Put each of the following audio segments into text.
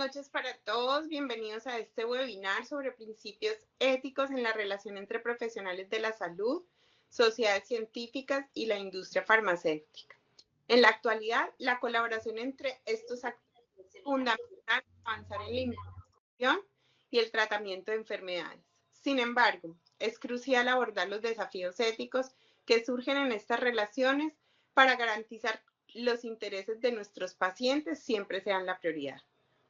noches para todos. Bienvenidos a este webinar sobre principios éticos en la relación entre profesionales de la salud, sociedades científicas y la industria farmacéutica. En la actualidad, la colaboración entre estos actores es fundamental para avanzar en la investigación y el tratamiento de enfermedades. Sin embargo, es crucial abordar los desafíos éticos que surgen en estas relaciones para garantizar los intereses de nuestros pacientes siempre sean la prioridad.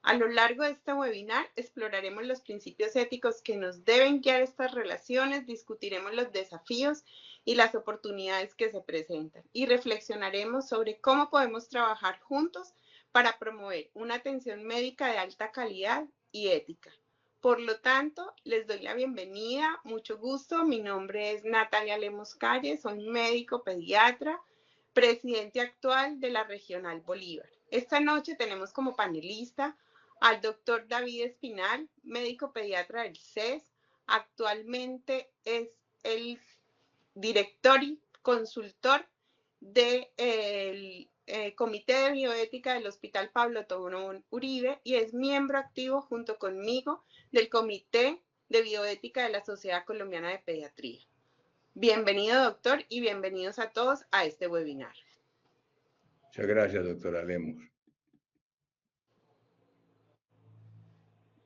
A lo largo de este webinar exploraremos los principios éticos que nos deben guiar estas relaciones, discutiremos los desafíos y las oportunidades que se presentan y reflexionaremos sobre cómo podemos trabajar juntos para promover una atención médica de alta calidad y ética. Por lo tanto, les doy la bienvenida, mucho gusto. Mi nombre es Natalia Lemos Calle, soy médico pediatra, presidente actual de la Regional Bolívar. Esta noche tenemos como panelista al doctor David Espinal, médico pediatra del CES. Actualmente es el director y consultor del Comité de Bioética del Hospital Pablo Tobón Uribe y es miembro activo junto conmigo del Comité de Bioética de la Sociedad Colombiana de Pediatría. Bienvenido, doctor, y bienvenidos a todos a este webinar. Muchas gracias, doctora Lemos.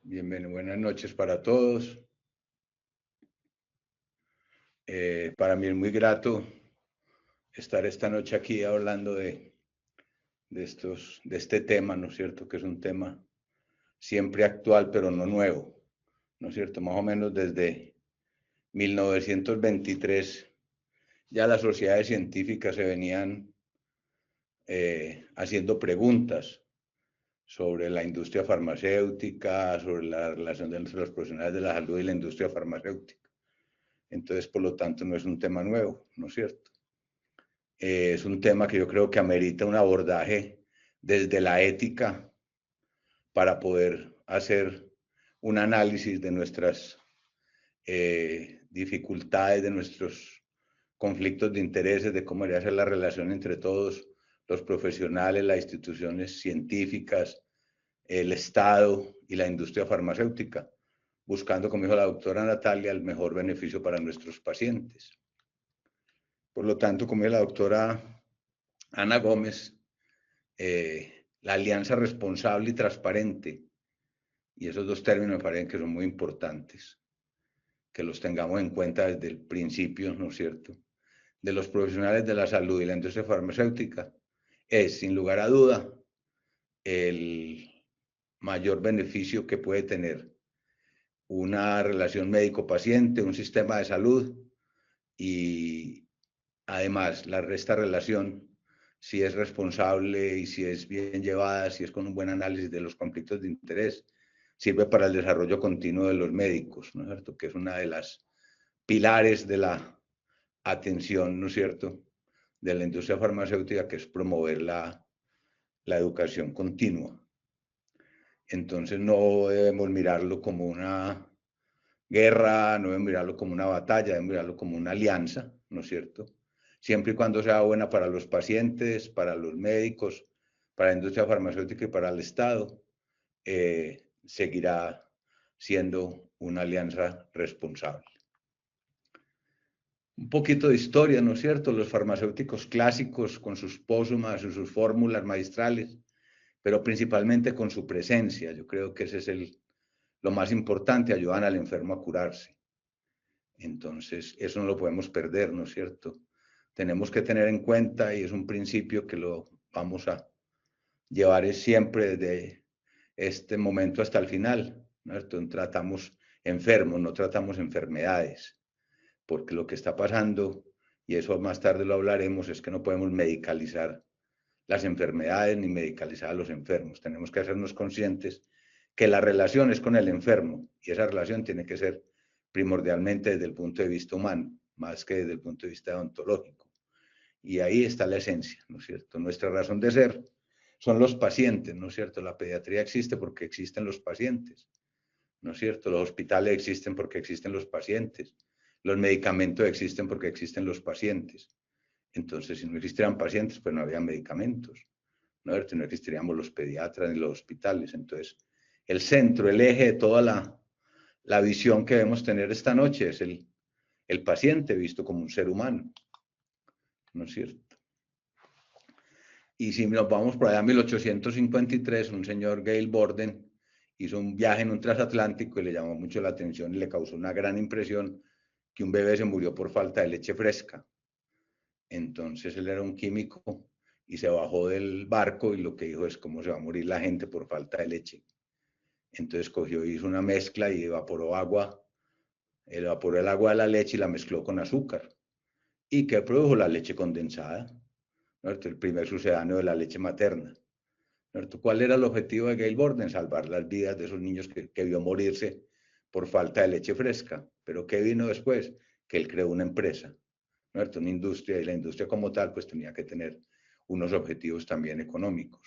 Bienvenido, buenas noches para todos. Para mí es muy grato estar esta noche aquí hablando de este tema, ¿no es cierto? Que es un tema siempre actual, pero no nuevo, ¿no es cierto? Más o menos desde 1923 ya las sociedades científicas se venían haciendo preguntas sobre la industria farmacéutica, sobre la relación entre los profesionales de la salud y la industria farmacéutica. Entonces, por lo tanto, no es un tema nuevo, ¿no es cierto? Es un tema que yo creo que amerita un abordaje desde la ética para poder hacer un análisis de nuestras dificultades, de nuestros conflictos de intereses, de cómo debería ser la relación entre todos los profesionales, las instituciones científicas, el Estado y la industria farmacéutica, buscando, como dijo la doctora Natalia, el mejor beneficio para nuestros pacientes. Por lo tanto, como dijo la doctora Ana Gómez, la alianza responsable y transparente, y esos dos términos me parecen que son muy importantes, que los tengamos en cuenta desde el principio, ¿no es cierto?, de los profesionales de la salud y la industria farmacéutica, es, sin lugar a duda, el mayor beneficio que puede tener una relación médico-paciente, un sistema de salud y además esta relación, si es responsable y si es bien llevada, si es con un buen análisis de los conflictos de interés, sirve para el desarrollo continuo de los médicos, ¿no es cierto? Que es una de las pilares de la atención, ¿no es cierto?, de la industria farmacéutica, que es promover la educación continua. Entonces no debemos mirarlo como una guerra, no debemos mirarlo como una batalla, debemos mirarlo como una alianza, ¿no es cierto? Siempre y cuando sea buena para los pacientes, para los médicos, para la industria farmacéutica y para el Estado, seguirá siendo una alianza responsable. Un poquito de historia, ¿no es cierto? Los farmacéuticos clásicos con sus pósumas y sus fórmulas maestrales, pero principalmente con su presencia. Yo creo que ese es lo más importante, ayudan al enfermo a curarse. Entonces, eso no lo podemos perder, ¿no es cierto? Tenemos que tener en cuenta, y es un principio que lo vamos a llevar siempre desde este momento hasta el final, ¿no es cierto? Tratamos enfermos, no tratamos enfermedades, porque lo que está pasando, y eso más tarde lo hablaremos, es que no podemos medicalizar las enfermedades ni medicalizar a los enfermos. Tenemos que hacernos conscientes que la relación es con el enfermo y esa relación tiene que ser primordialmente desde el punto de vista humano, más que desde el punto de vista ontológico. Y ahí está la esencia, ¿no es cierto? Nuestra razón de ser son los pacientes, ¿no es cierto? La pediatría existe porque existen los pacientes, ¿no es cierto? Los hospitales existen porque existen los pacientes. Los medicamentos existen porque existen los pacientes. Entonces, si no existieran pacientes, pues no había medicamentos, ¿no? No existiríamos los pediatras ni los hospitales. Entonces, el centro, el eje de toda la visión que debemos tener esta noche, es el paciente visto como un ser humano, ¿no es cierto? Y si nos vamos por allá a 1853, un señor Gail Borden hizo un viaje en un transatlántico y le llamó mucho la atención y le causó una gran impresión que un bebé se murió por falta de leche fresca. Entonces él era un químico y se bajó del barco y lo que dijo es cómo se va a morir la gente por falta de leche. Entonces cogió, hizo una mezcla y evaporó el agua de la leche y la mezcló con azúcar. ¿Y qué produjo? La leche condensada, ¿no? El primer sucedáneo de la leche materna, ¿no? ¿Cuál era el objetivo de Gail Borden? Salvar las vidas de esos niños que vio morirse por falta de leche fresca. Pero ¿qué vino después? Que él creó una empresa, ¿no? Una industria, y la industria como tal pues tenía que tener unos objetivos también económicos.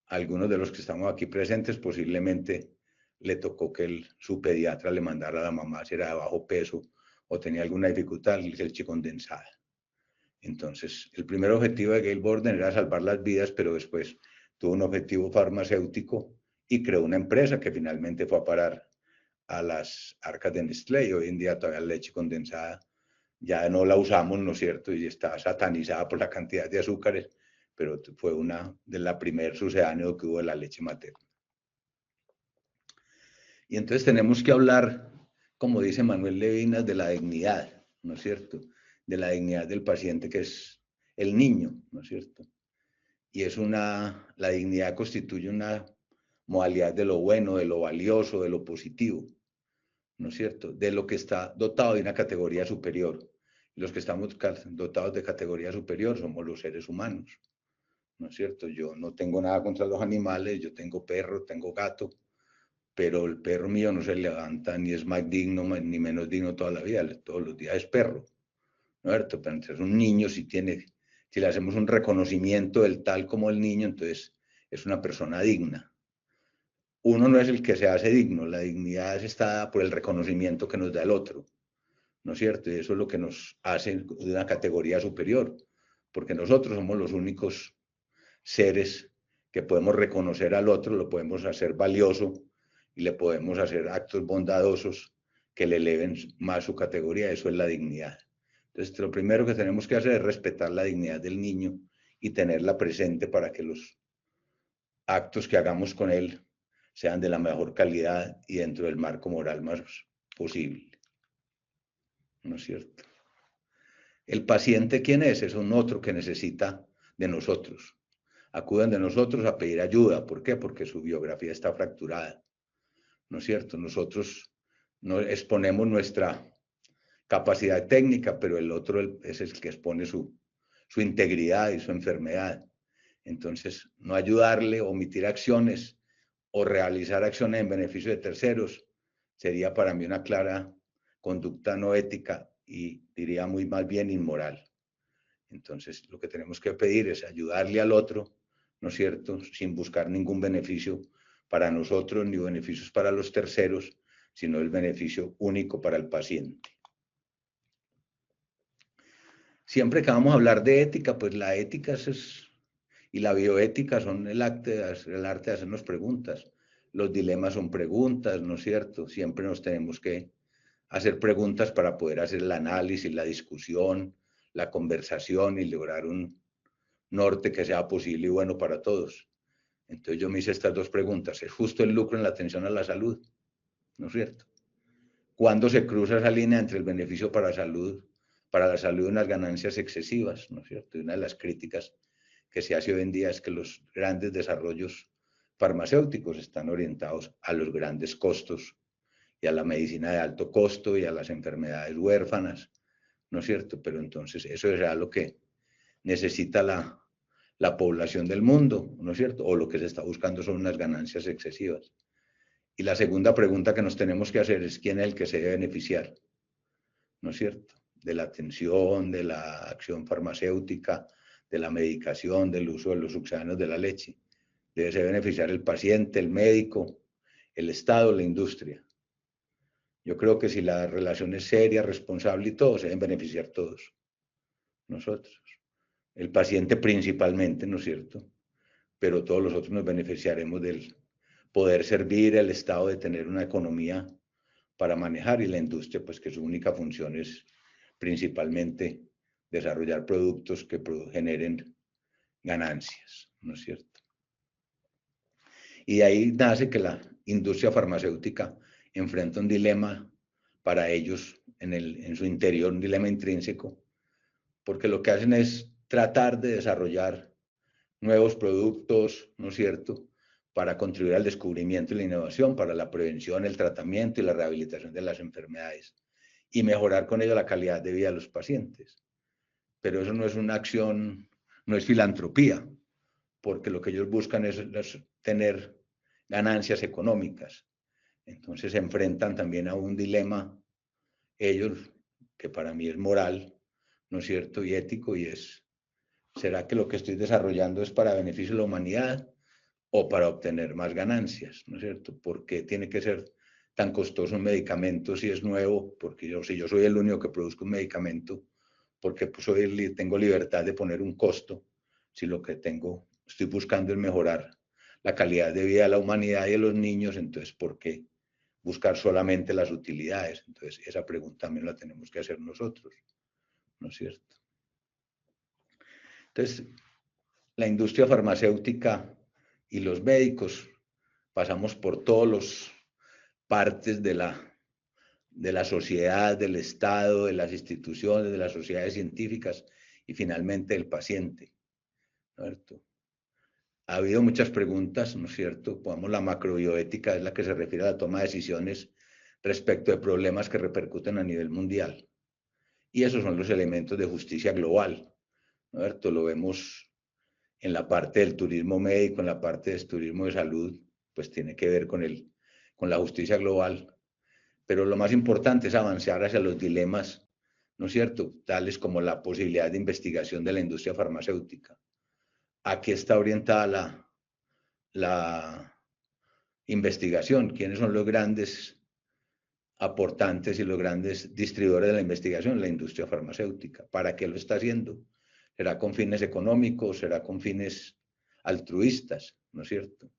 Algunos de los que estamos aquí presentes posiblemente le tocó que su pediatra le mandara a la mamá si era de bajo peso o tenía alguna dificultad, leche condensada. Entonces, el primer objetivo de Gail Borden era salvar las vidas, pero después tuvo un objetivo farmacéutico y creó una empresa que finalmente fue a parar a las arcas de Nestlé. Y hoy en día todavía la leche condensada ya no la usamos, ¿no es cierto? Y está satanizada por la cantidad de azúcares, pero fue una de la primer sucedáneo que hubo de la leche materna. Y entonces tenemos que hablar, como dice Manuel Levinas, de la dignidad, ¿no es cierto? De la dignidad del paciente, que es el niño, ¿no es cierto? Y la dignidad constituye una modalidad de lo bueno, de lo valioso, de lo positivo, ¿no es cierto? De lo que está dotado de una categoría superior. Y los que estamos dotados de categoría superior somos los seres humanos, ¿no es cierto? Yo no tengo nada contra los animales, yo tengo perro, tengo gato, pero el perro mío no se levanta ni es más digno ni menos digno toda la vida, todos los días es perro, ¿no es cierto? Pero entonces un niño si le hacemos un reconocimiento del tal como el niño, entonces es una persona digna. Uno no es el que se hace digno, la dignidad está por el reconocimiento que nos da el otro, ¿no es cierto? Y eso es lo que nos hace de una categoría superior, porque nosotros somos los únicos seres que podemos reconocer al otro, lo podemos hacer valioso y le podemos hacer actos bondadosos que le eleven más su categoría. Eso es la dignidad. Entonces, lo primero que tenemos que hacer es respetar la dignidad del niño y tenerla presente para que los actos que hagamos con él sean de la mejor calidad y dentro del marco moral más posible. ¿No es cierto? El paciente, ¿quién es? Es un otro que necesita de nosotros. Acuden de nosotros a pedir ayuda. ¿Por qué? Porque su biografía está fracturada. ¿No es cierto? Nosotros no exponemos nuestra capacidad técnica, pero el otro es el que expone su integridad y su enfermedad. Entonces, no ayudarle, omitir acciones o realizar acciones en beneficio de terceros sería para mí una clara conducta no ética y diría muy más bien inmoral. Entonces, lo que tenemos que pedir es ayudarle al otro, ¿no es cierto?, sin buscar ningún beneficio para nosotros ni beneficios para los terceros, sino el beneficio único para el paciente. Siempre que vamos a hablar de ética, pues la ética y la bioética son el arte de hacernos preguntas. Los dilemas son preguntas, ¿no es cierto? Siempre nos tenemos que hacer preguntas para poder hacer el análisis, la discusión, la conversación y lograr un norte que sea posible y bueno para todos. Entonces yo me hice estas dos preguntas. ¿Es justo el lucro en la atención a la salud? ¿No es cierto? ¿Cuándo se cruza esa línea entre el beneficio para la salud y unas ganancias excesivas? ¿No es cierto? Y una de las críticas que se hace hoy en día es que los grandes desarrollos farmacéuticos están orientados a los grandes costos y a la medicina de alto costo y a las enfermedades huérfanas, ¿no es cierto? Pero entonces eso es lo que necesita la población del mundo, ¿no es cierto? O lo que se está buscando son unas ganancias excesivas. Y la segunda pregunta que nos tenemos que hacer es quién es el que se debe beneficiar, ¿no es cierto? De la atención, de la acción farmacéutica, de la medicación, del uso de los succedáneos de la leche. Debe ser beneficiar el paciente, el médico, el Estado, la industria. Yo creo que si la relación es seria, responsable y todo, se deben beneficiar todos. Nosotros. El paciente principalmente, ¿no es cierto? Pero todos los otros nos beneficiaremos del poder servir, el Estado de tener una economía para manejar, y la industria, pues que su única función es principalmente desarrollar productos que generen ganancias, ¿no es cierto? Y de ahí nace que la industria farmacéutica enfrenta un dilema para ellos en su interior, un dilema intrínseco, porque lo que hacen es tratar de desarrollar nuevos productos, ¿no es cierto?, para contribuir al descubrimiento y la innovación, para la prevención, el tratamiento y la rehabilitación de las enfermedades y mejorar con ello la calidad de vida de los pacientes. Pero eso no es una acción, no es filantropía, porque lo que ellos buscan es tener ganancias económicas. Entonces se enfrentan también a un dilema, ellos, que para mí es moral, ¿no es cierto?, y ético, y es, ¿será que lo que estoy desarrollando es para beneficio de la humanidad o para obtener más ganancias? ¿No es cierto? ¿Por qué tiene que ser tan costoso un medicamento si es nuevo? Porque yo, si yo soy el único que produzco un medicamento, porque pues tengo libertad de poner un costo, si lo que estoy buscando es mejorar la calidad de vida de la humanidad y de los niños, entonces ¿por qué buscar solamente las utilidades? Entonces esa pregunta también la tenemos que hacer nosotros, ¿no es cierto? Entonces, la industria farmacéutica y los médicos pasamos por todas las partes de la sociedad, del Estado, de las instituciones, de las sociedades científicas y finalmente del paciente, ¿no es cierto? Ha habido muchas preguntas, ¿no es cierto? Pongamos, la macrobioética es la que se refiere a la toma de decisiones respecto de problemas que repercuten a nivel mundial. Y esos son los elementos de justicia global, ¿no es cierto? Lo vemos en la parte del turismo médico, en la parte del turismo de salud, pues tiene que ver con la justicia global. Pero lo más importante es avanzar hacia los dilemas, ¿no es cierto?, tales como la posibilidad de investigación de la industria farmacéutica. ¿A qué está orientada la investigación? ¿Quiénes son los grandes aportantes y los grandes distribuidores de la investigación? La industria farmacéutica. ¿Para qué lo está haciendo? ¿Será con fines económicos? ¿Será con fines altruistas? ¿No es cierto?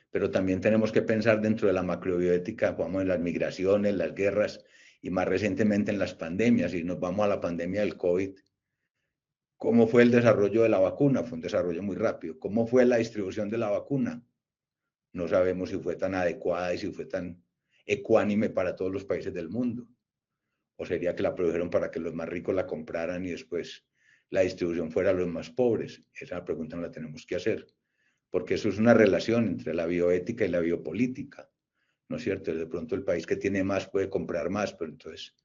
Pero también tenemos que pensar dentro de la macrobioética, vamos, en las migraciones, las guerras y más recientemente en las pandemias. Y nos vamos a la pandemia del COVID. ¿Cómo fue el desarrollo de la vacuna? Fue un desarrollo muy rápido. ¿Cómo fue la distribución de la vacuna? No sabemos si fue tan adecuada y si fue tan ecuánime para todos los países del mundo. ¿O sería que la produjeron para que los más ricos la compraran y después la distribución fuera a los más pobres? Esa pregunta no la tenemos que hacer, porque eso es una relación entre la bioética y la biopolítica, ¿no es cierto? De pronto el país que tiene más puede comprar más, pero entonces,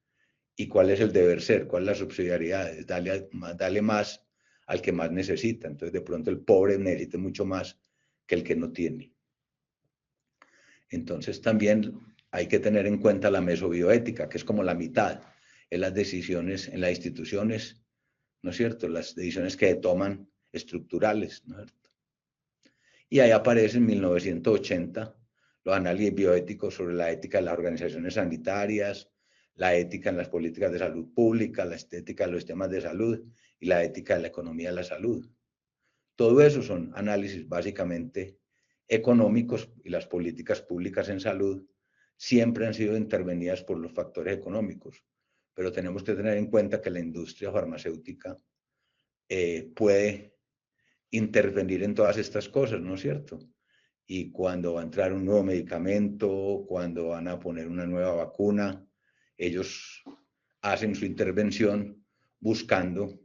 ¿y cuál es el deber ser? ¿Cuál es la subsidiariedad? Dale más al que más necesita. Entonces, de pronto el pobre necesita mucho más que el que no tiene. Entonces, también hay que tener en cuenta la mesobioética, que es como la mitad en las decisiones, en las instituciones, ¿no es cierto? Las decisiones que toman estructurales, ¿no es cierto? Y ahí aparece en 1980 los análisis bioéticos sobre la ética de las organizaciones sanitarias, la ética en las políticas de salud pública, la ética de los sistemas de salud y la ética de la economía de la salud. Todo eso son análisis básicamente económicos, y las políticas públicas en salud siempre han sido intervenidas por los factores económicos. Pero tenemos que tener en cuenta que la industria farmacéutica puede intervenir en todas estas cosas, ¿no es cierto? Y cuando va a entrar un nuevo medicamento, cuando van a poner una nueva vacuna, ellos hacen su intervención buscando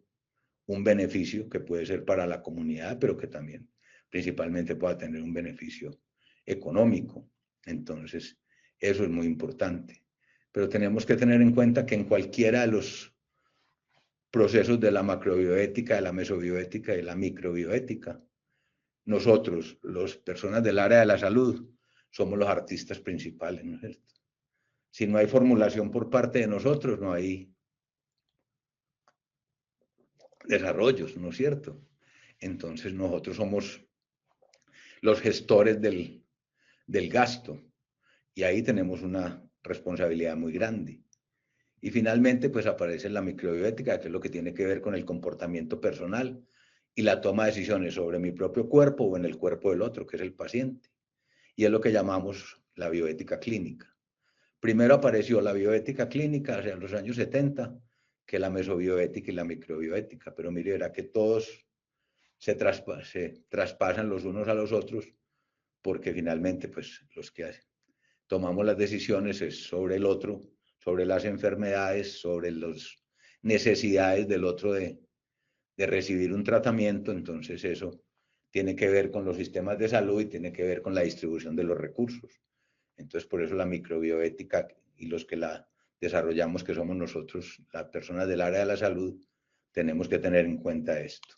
un beneficio que puede ser para la comunidad, pero que también principalmente pueda tener un beneficio económico. Entonces, eso es muy importante. Pero tenemos que tener en cuenta que en cualquiera de los procesos de la macrobioética, de la mesobioética y de la microbioética, nosotros, las personas del área de la salud, somos los artistas principales, ¿no es cierto? Si no hay formulación por parte de nosotros, no hay desarrollos, ¿no es cierto? Entonces nosotros somos los gestores del gasto y ahí tenemos una responsabilidad muy grande. Y finalmente, pues aparece la microbioética, que es lo que tiene que ver con el comportamiento personal y la toma de decisiones sobre mi propio cuerpo o en el cuerpo del otro, que es el paciente. y es lo que llamamos la bioética clínica. Primero apareció la bioética clínica hacia los años 70, que la mesobioética y la microbioética, pero mire, era que todos se traspasan los unos a los otros, porque finalmente pues los que tomamos las decisiones es sobre el otro, sobre las enfermedades, sobre las necesidades del otro de recibir un tratamiento. Entonces eso tiene que ver con los sistemas de salud y tiene que ver con la distribución de los recursos. Entonces por eso la microbioética y los que la desarrollamos, que somos nosotros, las personas del área de la salud, tenemos que tener en cuenta esto,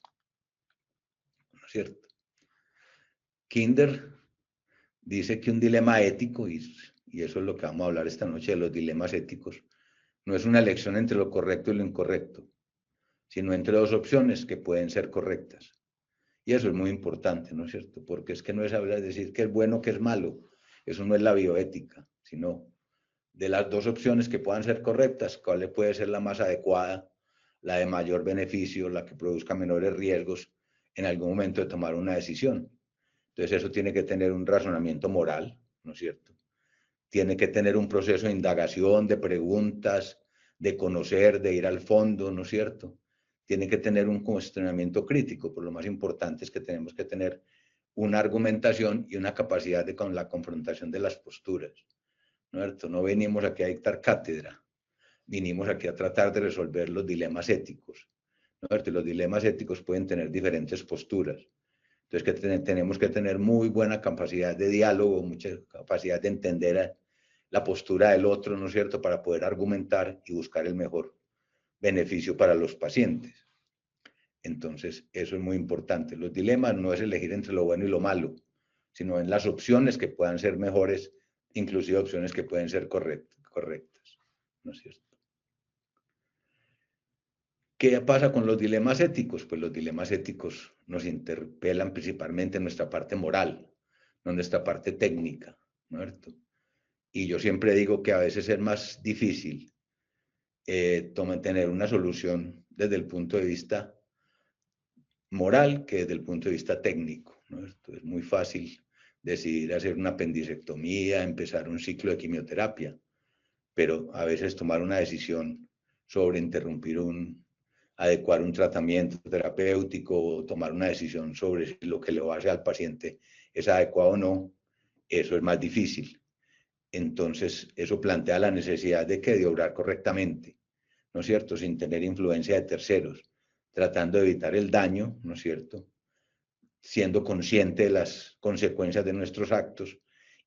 ¿no es cierto? Kinder dice que un dilema ético, y eso es lo que vamos a hablar esta noche de los dilemas éticos, no es una elección entre lo correcto y lo incorrecto, sino entre dos opciones que pueden ser correctas. Y eso es muy importante, ¿no es cierto? Porque es que no es hablar de decir que es bueno, que es malo. Eso no es la bioética, sino de las dos opciones que puedan ser correctas, cuál puede ser la más adecuada, la de mayor beneficio, la que produzca menores riesgos en algún momento de tomar una decisión. Entonces eso tiene que tener un razonamiento moral, ¿no es cierto? Tiene que tener un proceso de indagación, de preguntas, de conocer, de ir al fondo, ¿no es cierto? Tiene que tener un cuestionamiento crítico, pero lo más importante es que tenemos que tener una argumentación y una capacidad de con la confrontación de las posturas, ¿no es cierto? No venimos aquí a dictar cátedra, vinimos aquí a tratar de resolver los dilemas éticos, ¿no es cierto? Y los dilemas éticos pueden tener diferentes posturas. Entonces que tenemos que tener muy buena capacidad de diálogo, mucha capacidad de entender la postura del otro, ¿no es cierto?, para poder argumentar y buscar el mejor beneficio para los pacientes. Entonces, eso es muy importante. Los dilemas no es elegir entre lo bueno y lo malo, sino en las opciones que puedan ser mejores, inclusive opciones que pueden ser correctas, ¿no es cierto? ¿Qué pasa con los dilemas éticos? Pues los dilemas éticos nos interpelan principalmente en nuestra parte moral, no en nuestra parte técnica, ¿no es cierto? Y yo siempre digo que a veces es más difícil tener una solución desde el punto de vista moral que desde el punto de vista técnico, ¿no? Es muy fácil decidir hacer una apendicectomía, empezar un ciclo de quimioterapia, pero a veces tomar una decisión sobre adecuar un tratamiento terapéutico o tomar una decisión sobre si lo que le va a hacer al paciente es adecuado o no, eso es más difícil. Entonces, eso plantea la necesidad de obrar correctamente, ¿no es cierto?, sin tener influencia de terceros, tratando de evitar el daño, ¿no es cierto?, siendo consciente de las consecuencias de nuestros actos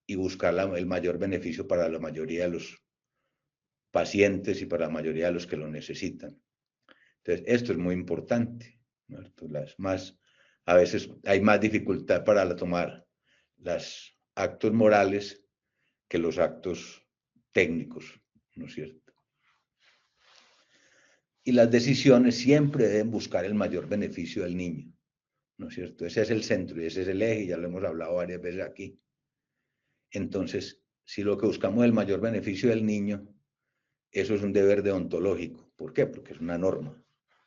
y buscar el mayor beneficio para la mayoría de los pacientes y para la mayoría de los que lo necesitan. Entonces, esto es muy importante, ¿no? A veces hay más dificultad para tomar los actos morales que los actos técnicos, ¿no es cierto? Y las decisiones siempre deben buscar el mayor beneficio del niño, ¿no es cierto? Ese es el centro y ese es el eje, y ya lo hemos hablado varias veces aquí. Entonces, si lo que buscamos es el mayor beneficio del niño, eso es un deber deontológico. ¿Por qué? Porque es una norma.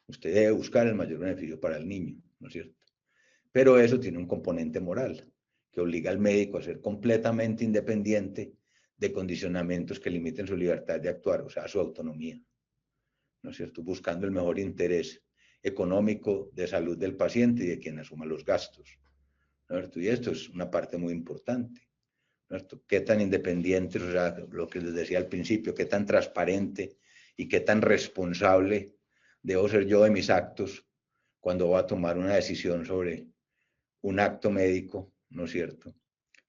Usted debe buscar el mayor beneficio para el niño, ¿no es cierto? Pero eso tiene un componente moral que obliga al médico a ser completamente independiente de condicionamientos que limiten su libertad de actuar, o sea, su autonomía, ¿no es cierto? Buscando el mejor interés económico, de salud del paciente y de quien asuma los gastos, ¿no es cierto? Y esto es una parte muy importante, ¿no es cierto? Qué tan independiente, o sea, lo que les decía al principio, qué tan transparente y qué tan responsable debo ser yo de mis actos cuando voy a tomar una decisión sobre un acto médico, ¿no es cierto?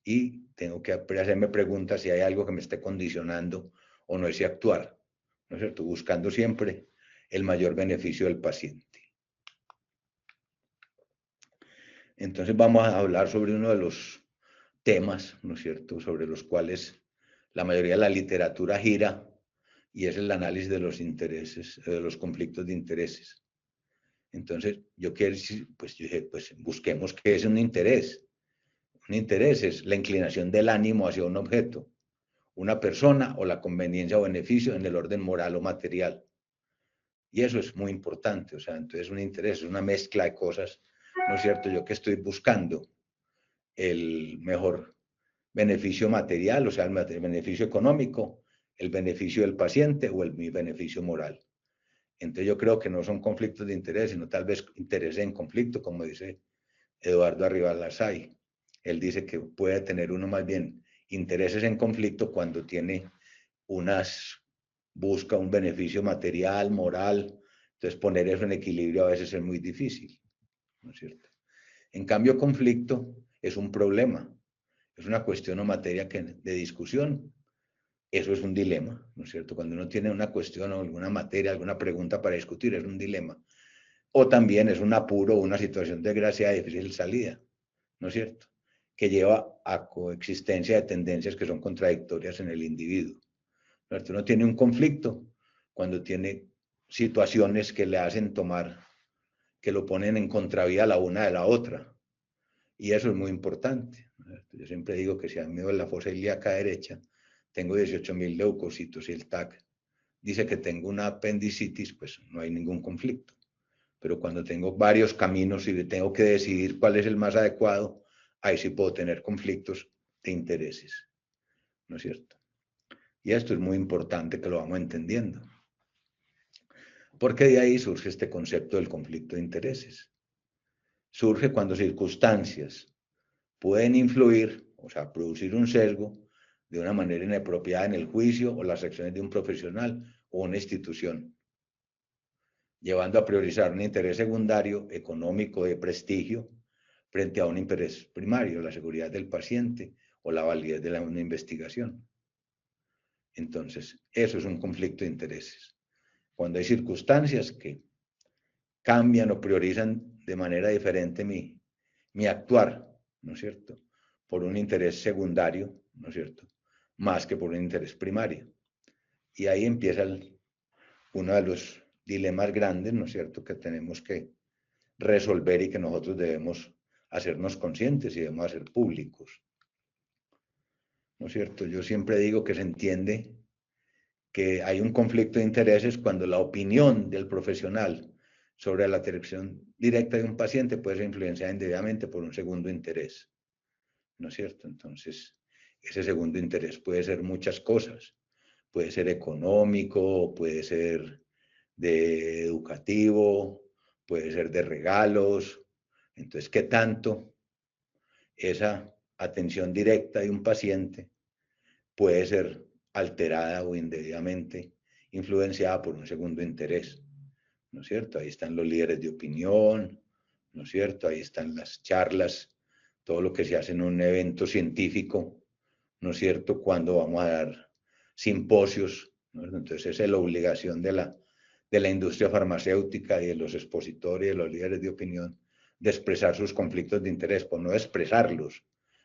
Y tengo que hacerme preguntas si hay algo que me esté condicionando o no ese actuar, ¿no es cierto? Buscando siempre el mayor beneficio del paciente. Entonces vamos a hablar sobre uno de los temas, ¿no es cierto?, sobre los cuales la mayoría de la literatura gira, y es el análisis de los intereses, de los conflictos de intereses. Entonces, yo dije, pues busquemos qué es un interés. Un interés es la inclinación del ánimo hacia un objeto, una persona o la conveniencia o beneficio en el orden moral o material. Y eso es muy importante, o sea, entonces un interés es una mezcla de cosas, ¿no es cierto? Yo que estoy buscando el mejor beneficio material, o sea, el beneficio económico, el beneficio del paciente o mi beneficio moral. Entonces yo creo que no son conflictos de interés, sino tal vez interés en conflicto, como dice Eduardo Arribas Larsay. Él dice que puede tener uno más bien intereses en conflicto cuando tiene busca un beneficio material, moral. Entonces poner eso en equilibrio a veces es muy difícil, ¿no es cierto? En cambio, conflicto es un problema, es una cuestión o materia de discusión. Eso es un dilema, ¿no es cierto? Cuando uno tiene una cuestión o alguna materia, alguna pregunta para discutir, es un dilema. O también es un apuro, una situación de desgracia de difícil salida, ¿no es cierto? Que lleva a coexistencia de tendencias que son contradictorias en el individuo. ¿No es cierto? Uno tiene un conflicto cuando tiene situaciones que le hacen tomar, que lo ponen en contravía la una de la otra. Y eso es muy importante. Yo siempre digo que si a mí me duele la fosa ilíaca derecha, tengo 18.000 leucocitos y el TAC dice que tengo una apendicitis, pues no hay ningún conflicto. Pero cuando tengo varios caminos y tengo que decidir cuál es el más adecuado, ahí sí puedo tener conflictos de intereses, ¿no es cierto? Y esto es muy importante que lo vamos entendiendo. Porque de ahí surge este concepto del conflicto de intereses. Surge cuando circunstancias pueden influir, o sea, producir un sesgo de una manera inapropiada en el juicio o las acciones de un profesional o una institución, llevando a priorizar un interés secundario, económico, de prestigio, frente a un interés primario, la seguridad del paciente o la validez de una investigación. Entonces, eso es un conflicto de intereses. Cuando hay circunstancias que cambian o priorizan de manera diferente mi actuar, ¿no es cierto? Por un interés secundario, ¿no es cierto? Más que por un interés primario. Y ahí empieza uno de los dilemas grandes, ¿no es cierto?, que tenemos que resolver y que nosotros debemos hacernos conscientes y debemos hacer públicos. ¿No es cierto? Yo siempre digo que se entiende que hay un conflicto de intereses cuando la opinión del profesional sobre la atención directa de un paciente puede ser influenciada indebidamente por un segundo interés, ¿no es cierto? Entonces, ese segundo interés puede ser muchas cosas, puede ser económico, puede ser de educativo, puede ser de regalos. Entonces, ¿qué tanto esa atención directa de un paciente puede ser alterada o indebidamente influenciada por un segundo interés? ¿No es cierto? Ahí están los líderes de opinión, ¿no es cierto? Ahí están las charlas, todo lo que se hace en un evento científico, ¿no es cierto? Cuando vamos a dar simposios, ¿no? Entonces esa es la obligación de la industria farmacéutica y de los expositores y de los líderes de opinión de expresar sus conflictos de interés, por no expresarlos.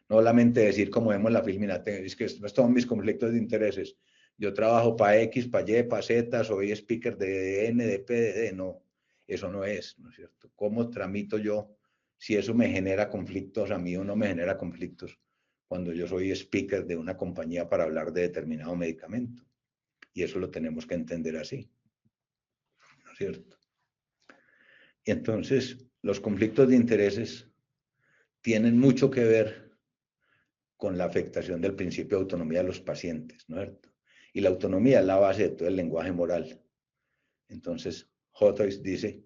No solamente decir, como vemos en la filmina, es que estos son mis conflictos de intereses. Yo trabajo para X, para Y, para Z, soy speaker de N, de P, de D. No, eso no es, ¿no es cierto? ¿Cómo tramito yo si eso me genera conflictos a mí o no me genera conflictos cuando yo soy speaker de una compañía para hablar de determinado medicamento? Y eso lo tenemos que entender así, ¿no es cierto? Y entonces, los conflictos de intereses tienen mucho que ver con la afectación del principio de autonomía de los pacientes, ¿no es cierto? Y la autonomía es la base de todo el lenguaje moral. Entonces, Hottoys dice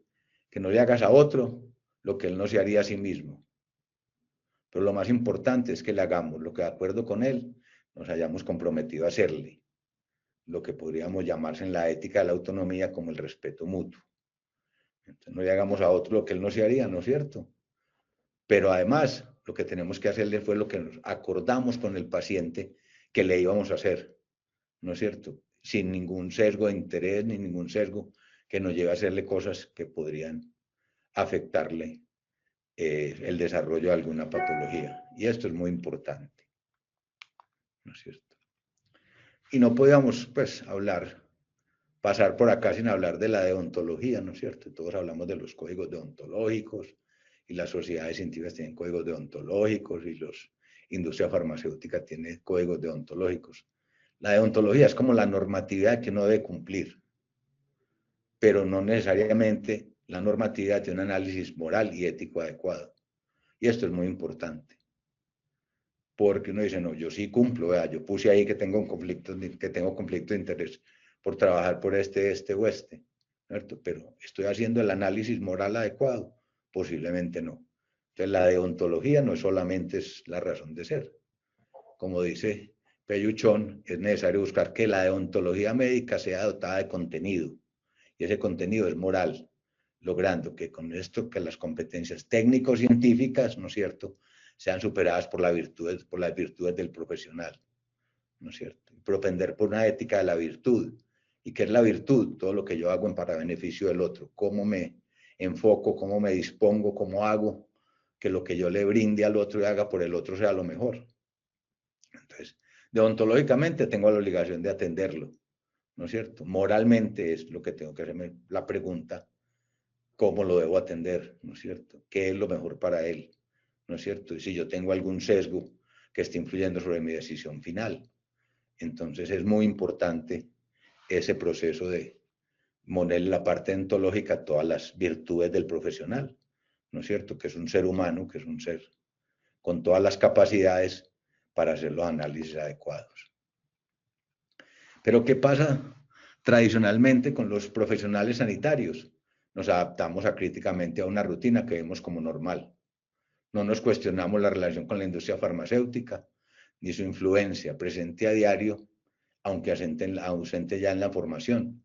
que no le hagas a otro lo que él no se haría a sí mismo. Pero lo más importante es que le hagamos lo que de acuerdo con él nos hayamos comprometido a hacerle, lo que podríamos llamarse en la ética de la autonomía como el respeto mutuo. Entonces, no le hagamos a otro lo que él no se haría, ¿no es cierto? Pero además, lo que tenemos que hacerle fue lo que nos acordamos con el paciente que le íbamos a hacer, ¿no es cierto? Sin ningún sesgo de interés ni ningún sesgo que nos lleve a hacerle cosas que podrían afectarle el desarrollo de alguna patología. Y esto es muy importante, ¿no es cierto? Y no podíamos, pues, pasar por acá sin hablar de la deontología, ¿no es cierto? Todos hablamos de los códigos deontológicos y las sociedades científicas tienen códigos deontológicos y la industria farmacéutica tiene códigos deontológicos. La deontología es como la normatividad que uno debe cumplir, pero no necesariamente la normatividad tiene un análisis moral y ético adecuado. Y esto es muy importante, porque uno dice, no, yo sí cumplo, vea, yo puse ahí que tengo conflicto de interés por trabajar por este o este, ¿cierto? Pero ¿estoy haciendo el análisis moral adecuado? Posiblemente no. Entonces la deontología no solamente es la razón de ser. Como dice Peyuchón, es necesario buscar que la deontología médica sea dotada de contenido, y ese contenido es moral, logrando que con esto, que las competencias técnico-científicas, ¿no es cierto?, sean superadas por las virtudes del profesional, ¿no es cierto? Y propender por una ética de la virtud. ¿Y qué es la virtud? Todo lo que yo hago para beneficio del otro. Cómo me enfoco, cómo me dispongo, cómo hago que lo que yo le brinde al otro y haga por el otro sea lo mejor. Entonces, deontológicamente tengo la obligación de atenderlo, ¿no es cierto? Moralmente es lo que tengo que hacerme la pregunta, ¿cómo lo debo atender? ¿No es cierto? ¿Qué es lo mejor para él? ¿No es cierto? Y si yo tengo algún sesgo que esté influyendo sobre mi decisión final. Entonces es muy importante ese proceso de poner la parte ontológica todas las virtudes del profesional, ¿no es cierto? Que es un ser humano, que es un ser con todas las capacidades para hacer los análisis adecuados. Pero ¿qué pasa tradicionalmente con los profesionales sanitarios? Nos adaptamos críticamente a una rutina que vemos como normal. No nos cuestionamos la relación con la industria farmacéutica ni su influencia presente a diario, aunque ausente ya en la formación.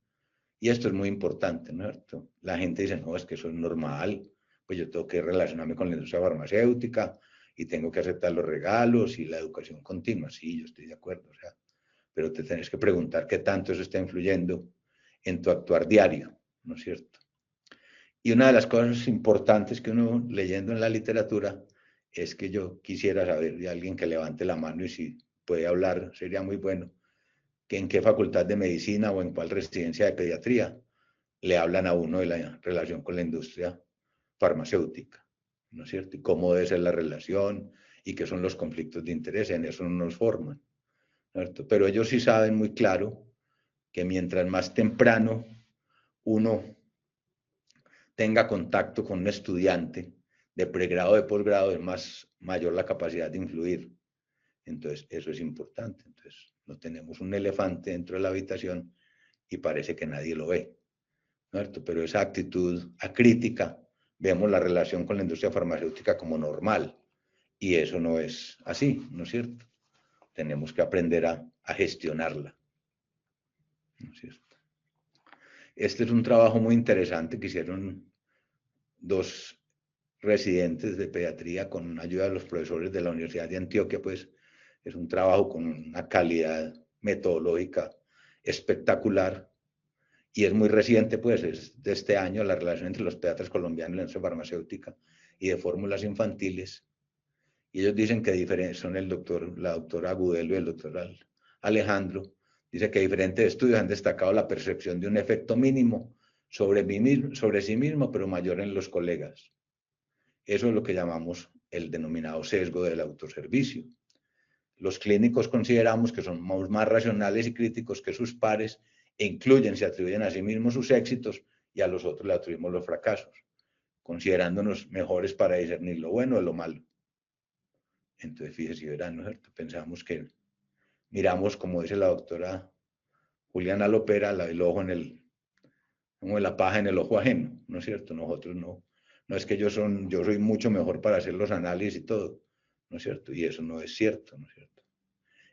Y esto es muy importante, ¿no es cierto? La gente dice, no, es que eso es normal, pues yo tengo que relacionarme con la industria farmacéutica y tengo que aceptar los regalos y la educación continua. Sí, yo estoy de acuerdo, o sea, pero te tenés que preguntar qué tanto eso está influyendo en tu actuar diario, ¿no es cierto? Y una de las cosas importantes que uno leyendo en la literatura es que yo quisiera saber de alguien que levante la mano y si puede hablar, sería muy bueno, que en qué facultad de medicina o en cuál residencia de pediatría le hablan a uno de la relación con la industria farmacéutica, ¿no es cierto? Y cómo debe ser la relación y qué son los conflictos de interés, en eso no nos forman, ¿cierto? Pero ellos sí saben muy claro que mientras más temprano uno tenga contacto con un estudiante de pregrado o de posgrado, es mayor la capacidad de influir. Entonces, eso es importante. Entonces, no tenemos un elefante dentro de la habitación y parece que nadie lo ve, ¿cierto? Pero esa actitud acrítica, vemos la relación con la industria farmacéutica como normal, y eso no es así, ¿no es cierto? Tenemos que aprender a gestionarla, ¿no es cierto? Este es un trabajo muy interesante que hicieron dos residentes de pediatría con ayuda de los profesores de la Universidad de Antioquia, pues es un trabajo con una calidad metodológica espectacular y es muy reciente, pues es de este año, la relación entre los pediatras colombianos y la industria farmacéutica y de fórmulas infantiles. Y ellos dicen que son la doctora Agudelo y el doctor Alejandro, dice que diferentes estudios han destacado la percepción de un efecto mínimo sobre sí mismo, pero mayor en los colegas. Eso es lo que llamamos el denominado sesgo del autoservicio. Los clínicos consideramos que somos más racionales y críticos que sus pares e se atribuyen a sí mismos sus éxitos y a los otros le atribuimos los fracasos, considerándonos mejores para discernir lo bueno de lo malo. Entonces, fíjese, verán, ¿no es cierto? Pensamos que miramos, como dice la doctora Juliana Lopera, el ojo como la paja en el ojo ajeno, ¿no es cierto? Nosotros no. No es que yo soy mucho mejor para hacer los análisis y todo, ¿no es cierto? Y eso no es cierto, ¿no es cierto?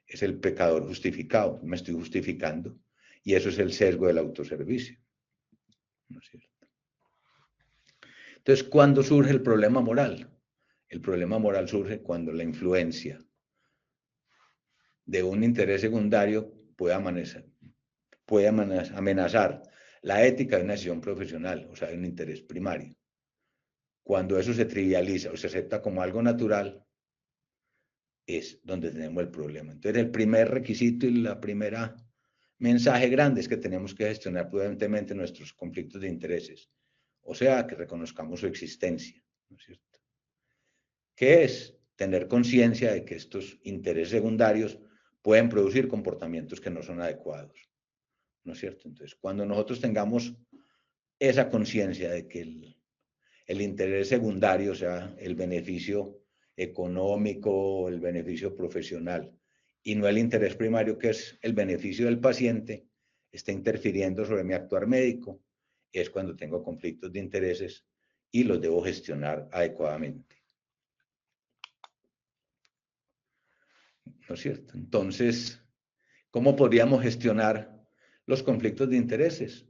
Es el pecador justificado, me estoy justificando, y eso es el sesgo del autoservicio, ¿no es cierto? Entonces, ¿cuándo surge el problema moral? El problema moral surge cuando la influencia de un interés secundario puede amenazar la ética de una decisión profesional, o sea, de un interés primario. Cuando eso se trivializa o se acepta como algo natural, es donde tenemos el problema. Entonces, el primer requisito y la primera mensaje grande es que tenemos que gestionar prudentemente nuestros conflictos de intereses, o sea, que reconozcamos su existencia, ¿no es cierto? ¿Qué es? Tener conciencia de que estos intereses secundarios pueden producir comportamientos que no son adecuados, ¿no es cierto? Entonces, cuando nosotros tengamos esa conciencia de que el interés secundario, o sea, el beneficio económico, el beneficio profesional, y no el interés primario, que es el beneficio del paciente, está interfiriendo sobre mi actuar médico, es cuando tengo conflictos de intereses y los debo gestionar adecuadamente. ¿No es cierto? Entonces, ¿cómo podríamos gestionar los conflictos de intereses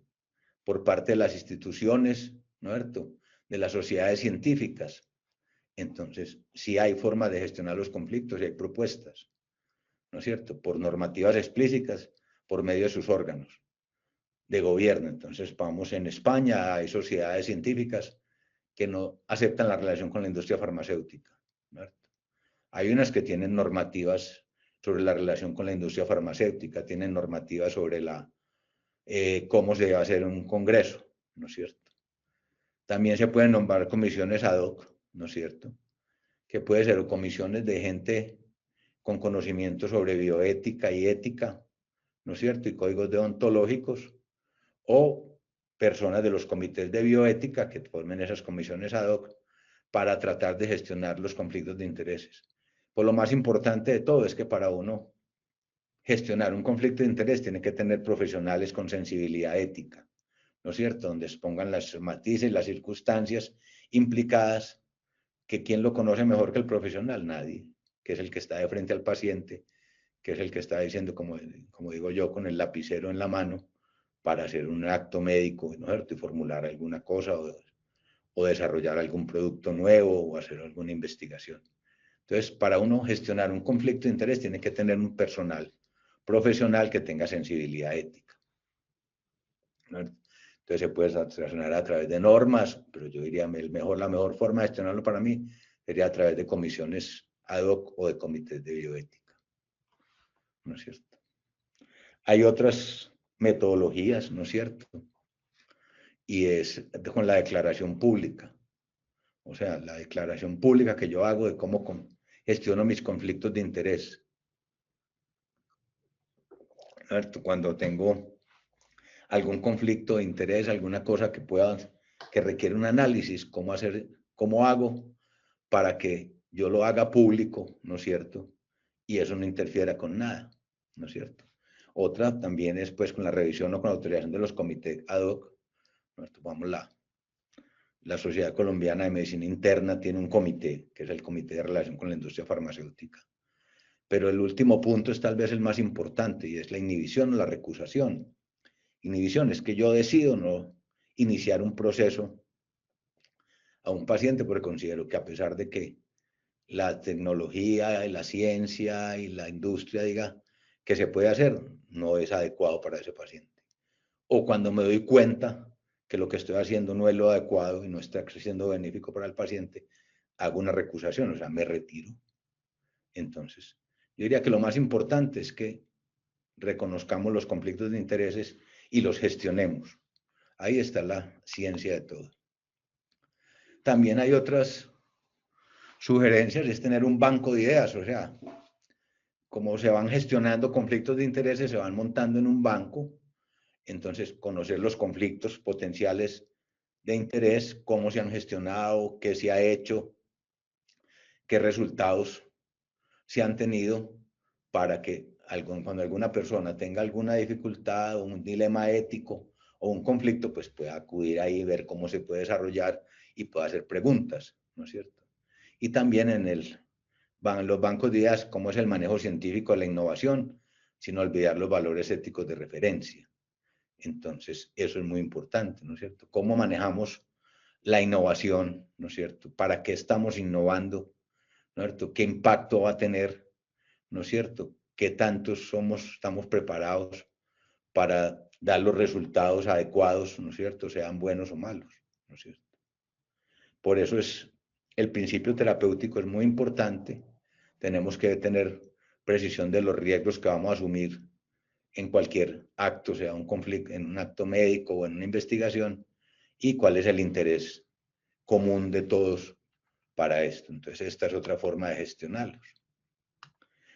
por parte de las instituciones, ¿no es cierto?, de las sociedades científicas? Entonces, sí hay formas de gestionar los conflictos y hay propuestas, ¿no es cierto?, por normativas explícitas, por medio de sus órganos de gobierno. Entonces, vamos, en España hay sociedades científicas que no aceptan la relación con la industria farmacéutica, ¿no es cierto? Hay unas que tienen normativas sobre la relación con la industria farmacéutica, tienen normativas sobre cómo se debe hacer un congreso, ¿no es cierto? También se pueden nombrar comisiones ad hoc, ¿no es cierto?, que puede ser comisiones de gente con conocimiento sobre bioética y ética, ¿no es cierto?, y códigos deontológicos, o personas de los comités de bioética que formen esas comisiones ad hoc para tratar de gestionar los conflictos de intereses. Pues lo más importante de todo es que para uno gestionar un conflicto de interés tiene que tener profesionales con sensibilidad ética, ¿no es cierto?, donde expongan las matices, las circunstancias implicadas, que ¿quién lo conoce mejor que el profesional? Nadie, que es el que está de frente al paciente, que es el que está diciendo, como digo yo, con el lapicero en la mano, para hacer un acto médico, ¿no es cierto?, y formular alguna cosa o desarrollar algún producto nuevo o hacer alguna investigación. Entonces, para uno gestionar un conflicto de interés tiene que tener un personal profesional que tenga sensibilidad ética, ¿no? Entonces se puede gestionar a través de normas, pero yo diría la mejor forma de gestionarlo para mí sería a través de comisiones ad hoc o de comités de bioética, ¿no es cierto? Hay otras metodologías, ¿no es cierto? Y es con la declaración pública. O sea, la declaración pública que yo hago de cómo gestiono mis conflictos de interés. Cuando tengo algún conflicto de interés, alguna cosa que requiere un análisis, cómo hago para que yo lo haga público, ¿no es cierto? Y eso no interfiera con nada, ¿no es cierto? Otra también es pues con la revisión o con la autorización de los comités ad hoc. Vamos, la Sociedad Colombiana de Medicina Interna tiene un comité, que es el Comité de Relación con la Industria Farmacéutica. Pero el último punto es tal vez el más importante, y es la inhibición o la recusación. Inhibición es que yo decido no iniciar un proceso a un paciente porque considero que, a pesar de que la tecnología, la ciencia y la industria diga que se puede hacer, no es adecuado para ese paciente. O cuando me doy cuenta que lo que estoy haciendo no es lo adecuado y no está siendo benéfico para el paciente, hago una recusación, o sea, me retiro. Entonces, yo diría que lo más importante es que reconozcamos los conflictos de intereses y los gestionemos. Ahí está la ciencia de todo. También hay otras sugerencias, es tener un banco de ideas, o sea, como se van gestionando conflictos de intereses, se van montando en un banco. Entonces, conocer los conflictos potenciales de interés, cómo se han gestionado, qué se ha hecho, qué resultados se han tenido, para que cuando alguna persona tenga alguna dificultad o un dilema ético o un conflicto, pues pueda acudir ahí y ver cómo se puede desarrollar y pueda hacer preguntas, ¿no es cierto? Y también los bancos de ideas, cómo es el manejo científico de la innovación, sin olvidar los valores éticos de referencia. Entonces, eso es muy importante, ¿no es cierto? ¿Cómo manejamos la innovación, ¿no es cierto? ¿Para qué estamos innovando? ¿No es cierto? ¿Qué impacto va a tener? ¿No es cierto? ¿Qué tantos estamos preparados para dar los resultados adecuados, ¿no es cierto? Sean buenos o malos, ¿no es cierto? Por eso el principio terapéutico es muy importante. Tenemos que tener precisión de los riesgos que vamos a asumir en cualquier acto, sea un conflicto, en un acto médico o en una investigación, y cuál es el interés común de todos para esto. Entonces, esta es otra forma de gestionarlos.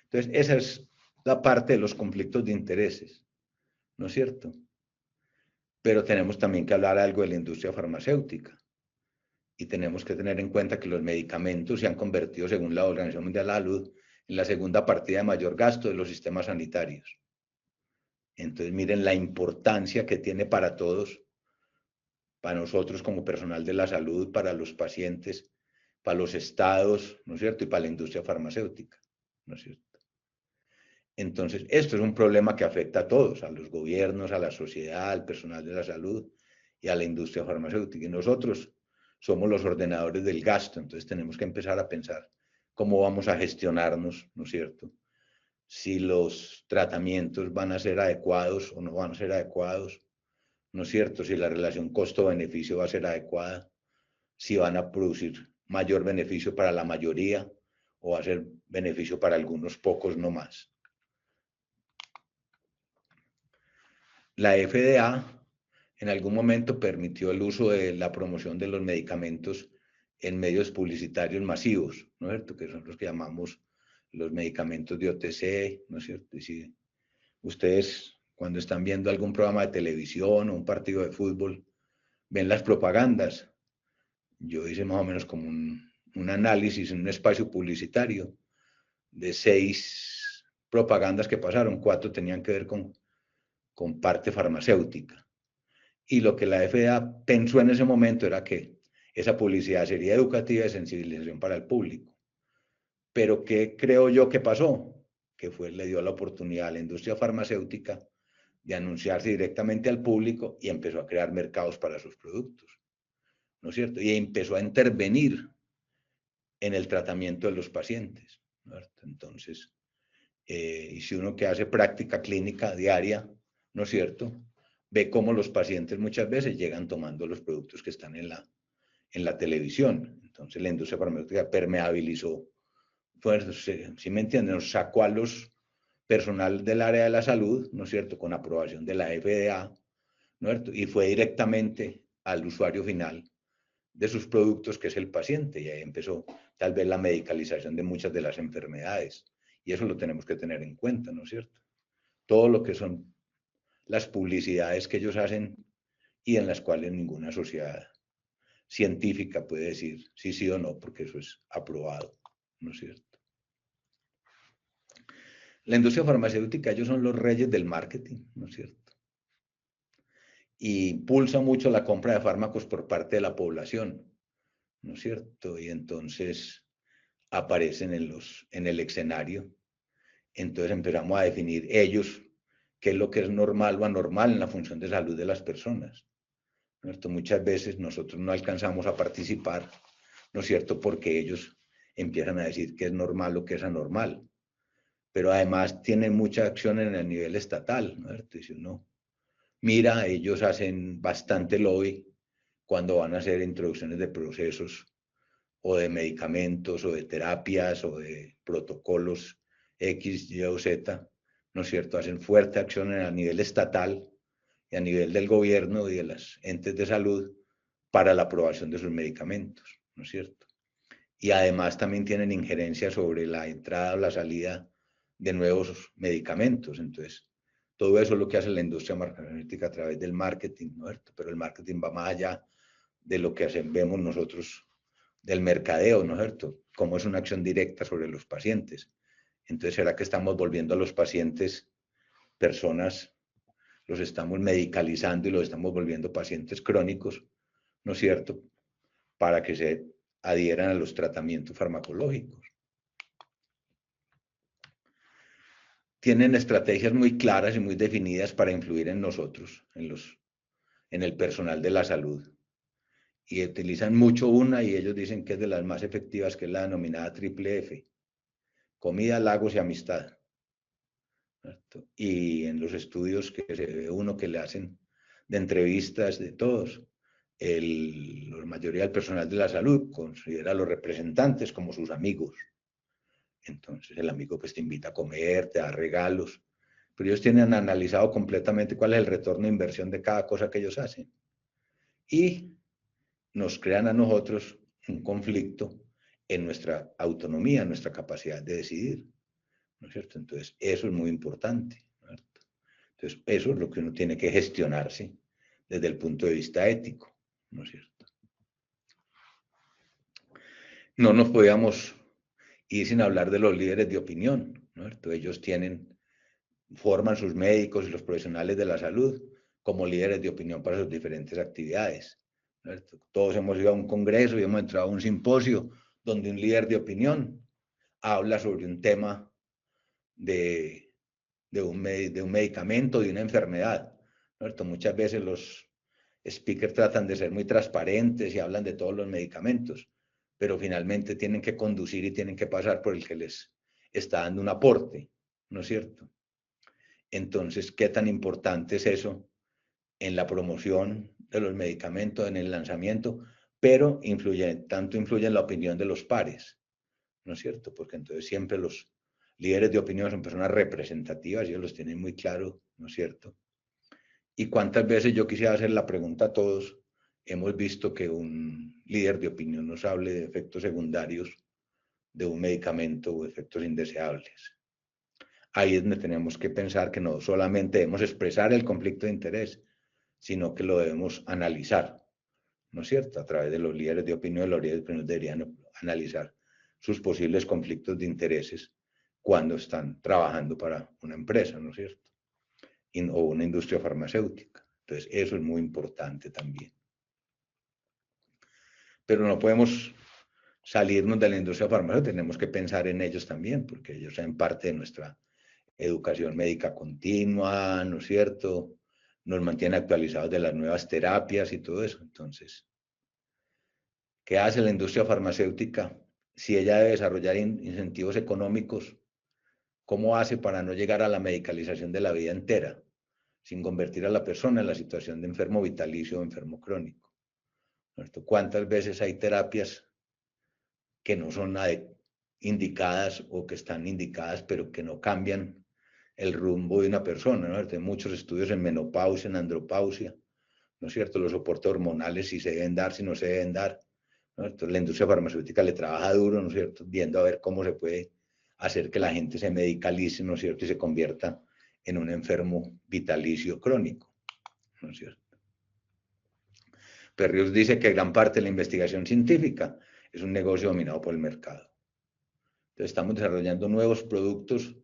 Entonces, esa es la parte de los conflictos de intereses, ¿no es cierto? Pero tenemos también que hablar algo de la industria farmacéutica. y tenemos que tener en cuenta que los medicamentos se han convertido, según la Organización Mundial de la Salud, en la segunda partida de mayor gasto de los sistemas sanitarios. Entonces, miren la importancia que tiene para todos, para nosotros como personal de la salud, para los pacientes, para los estados, ¿no es cierto? Y para la industria farmacéutica, ¿no es cierto? Entonces, esto es un problema que afecta a todos, a los gobiernos, a la sociedad, al personal de la salud y a la industria farmacéutica. Y nosotros somos los ordenadores del gasto, entonces tenemos que empezar a pensar cómo vamos a gestionarnos, ¿no es cierto? Si los tratamientos van a ser adecuados o no van a ser adecuados, ¿no es cierto? Si la relación costo-beneficio va a ser adecuada, si van a producir mayor beneficio para la mayoría o va a ser beneficio para algunos pocos no más. La FDA en algún momento permitió el uso de la promoción de los medicamentos en medios publicitarios masivos, ¿no es cierto? Que son los que llamamos los medicamentos de OTC, ¿no es cierto? Y si ustedes cuando están viendo algún programa de televisión o un partido de fútbol, ven las propagandas. Yo hice más o menos como un análisis en un espacio publicitario de 6 propagandas que pasaron, 4 tenían que ver con parte farmacéutica. Y lo que la FDA pensó en ese momento era que esa publicidad sería educativa y de sensibilización para el público. Pero ¿qué creo yo que pasó? Que le dio la oportunidad a la industria farmacéutica de anunciarse directamente al público y empezó a crear mercados para sus productos, ¿no es cierto? Y empezó a intervenir en el tratamiento de los pacientes, ¿no? Entonces, y si uno que hace práctica clínica diaria, ¿no es cierto?, ve cómo los pacientes muchas veces llegan tomando los productos que están en la televisión. Entonces la industria farmacéutica permeabilizó, pues, si me entienden, nos sacó a los personal del área de la salud, ¿no es cierto?, con aprobación de la FDA, ¿no es cierto?, y fue directamente al usuario final de sus productos, que es el paciente, y ahí empezó tal vez la medicalización de muchas de las enfermedades, y eso lo tenemos que tener en cuenta, ¿no es cierto? Todo lo que son las publicidades que ellos hacen y en las cuales ninguna sociedad científica puede decir sí, sí o no, porque eso es aprobado, ¿no es cierto? La industria farmacéutica, ellos son los reyes del marketing, ¿no es cierto? Y impulsa mucho la compra de fármacos por parte de la población, ¿no es cierto? Y entonces aparecen en el escenario. Entonces empezamos a definir ellos qué es lo que es normal o anormal en la función de salud de las personas, ¿no es cierto? Muchas veces nosotros no alcanzamos a participar, ¿no es cierto? Porque ellos empiezan a decir qué es normal o qué es anormal. Pero además tienen mucha acción en el nivel estatal, ¿no es cierto? Y si uno mira, ellos hacen bastante lobby cuando van a hacer introducciones de procesos o de medicamentos o de terapias o de protocolos X, Y o Z, ¿no es cierto? Hacen fuerte acción a nivel estatal y a nivel del gobierno y de los entes de salud para la aprobación de sus medicamentos, ¿no es cierto? Y además también tienen injerencia sobre la entrada o la salida de nuevos medicamentos. Entonces, todo eso es lo que hace la industria farmacéutica a través del marketing, ¿no es cierto? Pero el marketing va más allá de lo que vemos nosotros del mercadeo, ¿no es cierto? Como es una acción directa sobre los pacientes. Entonces, ¿será que estamos volviendo a los pacientes personas, los estamos medicalizando y los estamos volviendo pacientes crónicos, ¿no es cierto?, para que se adhieran a los tratamientos farmacológicos? Tienen estrategias muy claras y muy definidas para influir en nosotros, en el personal de la salud. Y utilizan mucho una, y ellos dicen que es de las más efectivas, que es la denominada triple F: comida, lagos y amistad, ¿cierto? Y en los estudios que se ve uno que le hacen de entrevistas de todos, la mayoría del personal de la salud considera a los representantes como sus amigos. Entonces el amigo pues te invita a comer, te da regalos, pero ellos tienen analizado completamente cuál es el retorno de inversión de cada cosa que ellos hacen. Y nos crean a nosotros un conflicto en nuestra autonomía, en nuestra capacidad de decidir, ¿no es cierto? Entonces eso es muy importante, ¿no es cierto? Entonces eso es lo que uno tiene que gestionarse desde el punto de vista ético, ¿no es cierto? no nos podíamos ir sin hablar de los líderes de opinión, ¿no? Entonces, ellos forman sus médicos y los profesionales de la salud como líderes de opinión para sus diferentes actividades, ¿no? Todos hemos ido a un congreso y hemos entrado a un simposio donde un líder de opinión habla sobre un tema de un medicamento, de una enfermedad, ¿no? Muchas veces los speakers tratan de ser muy transparentes y hablan de todos los medicamentos, pero finalmente tienen que conducir y tienen que pasar por el que les está dando un aporte, ¿no es cierto? Entonces, ¿qué tan importante es eso en la promoción de los medicamentos, en el lanzamiento? Pero tanto influye en la opinión de los pares, ¿no es cierto? Porque entonces siempre los líderes de opinión son personas representativas, ellos los tienen muy claro, ¿no es cierto? Y cuántas veces yo quisiera hacer la pregunta a todos, hemos visto que un líder de opinión nos hable de efectos secundarios de un medicamento o efectos indeseables. Ahí es donde tenemos que pensar que no solamente debemos expresar el conflicto de interés, sino que lo debemos analizar, ¿no es cierto? A través de los líderes de opinión, los líderes de opinión deberían analizar sus posibles conflictos de intereses cuando están trabajando para una empresa, ¿no es cierto? O una industria farmacéutica. Entonces, eso es muy importante también. Pero no podemos salirnos de la industria farmacéutica, tenemos que pensar en ellos también, porque ellos son parte de nuestra educación médica continua, ¿no es cierto? Nos mantiene actualizados de las nuevas terapias y todo eso. Entonces, ¿qué hace la industria farmacéutica? Si ella debe desarrollar incentivos económicos, ¿cómo hace para no llegar a la medicalización de la vida entera, sin convertir a la persona en la situación de enfermo vitalicio o enfermo crónico? ¿Cuántas veces hay terapias que no son indicadas o que están indicadas, pero que no cambian el rumbo de una persona, ¿no? Hay muchos estudios en menopausia, en andropausia, ¿no es cierto? Los soportes hormonales, si se deben dar, si no se deben dar, ¿no? Entonces, la industria farmacéutica le trabaja duro, ¿no es cierto? Viendo a ver cómo se puede hacer que la gente se medicalice, ¿no es cierto? Y se convierta en un enfermo vitalicio crónico, ¿no es cierto? Perrius dice que gran parte de la investigación científica es un negocio dominado por el mercado. Entonces, ¿estamos desarrollando nuevos productos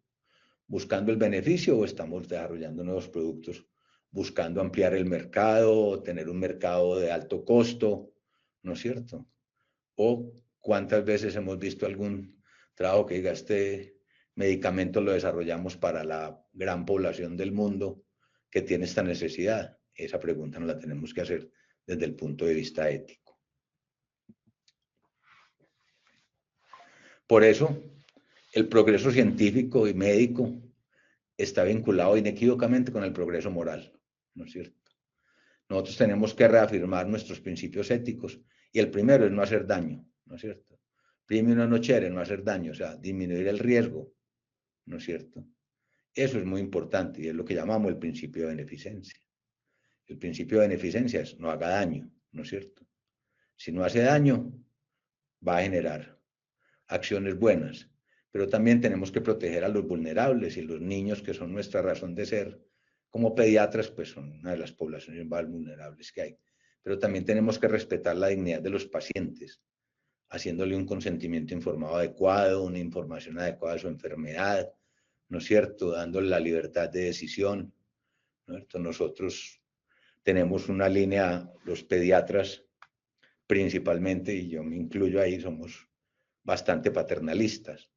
buscando el beneficio o estamos desarrollando nuevos productos buscando ampliar el mercado o tener un mercado de alto costo? ¿No es cierto? O cuántas veces hemos visto algún trabajo que diga este medicamento lo desarrollamos para la gran población del mundo que tiene esta necesidad. Esa pregunta nos la tenemos que hacer desde el punto de vista ético. Por eso, el progreso científico y médico está vinculado inequívocamente con el progreso moral, ¿no es cierto? Nosotros tenemos que reafirmar nuestros principios éticos y el primero es no hacer daño, ¿no es cierto? Primero no quiere no hacer daño, o sea, disminuir el riesgo, ¿no es cierto? Eso es muy importante y es lo que llamamos el principio de beneficencia. El principio de beneficencia es no haga daño, ¿no es cierto? Si no hace daño, va a generar acciones buenas, pero también tenemos que proteger a los vulnerables y los niños que son nuestra razón de ser. Como pediatras, pues son una de las poblaciones más vulnerables que hay. Pero también tenemos que respetar la dignidad de los pacientes, haciéndole un consentimiento informado adecuado, una información adecuada de su enfermedad, ¿no es cierto? Dándole la libertad de decisión, ¿no es cierto? Nosotros tenemos una línea, los pediatras principalmente, y yo me incluyo ahí, somos bastante paternalistas,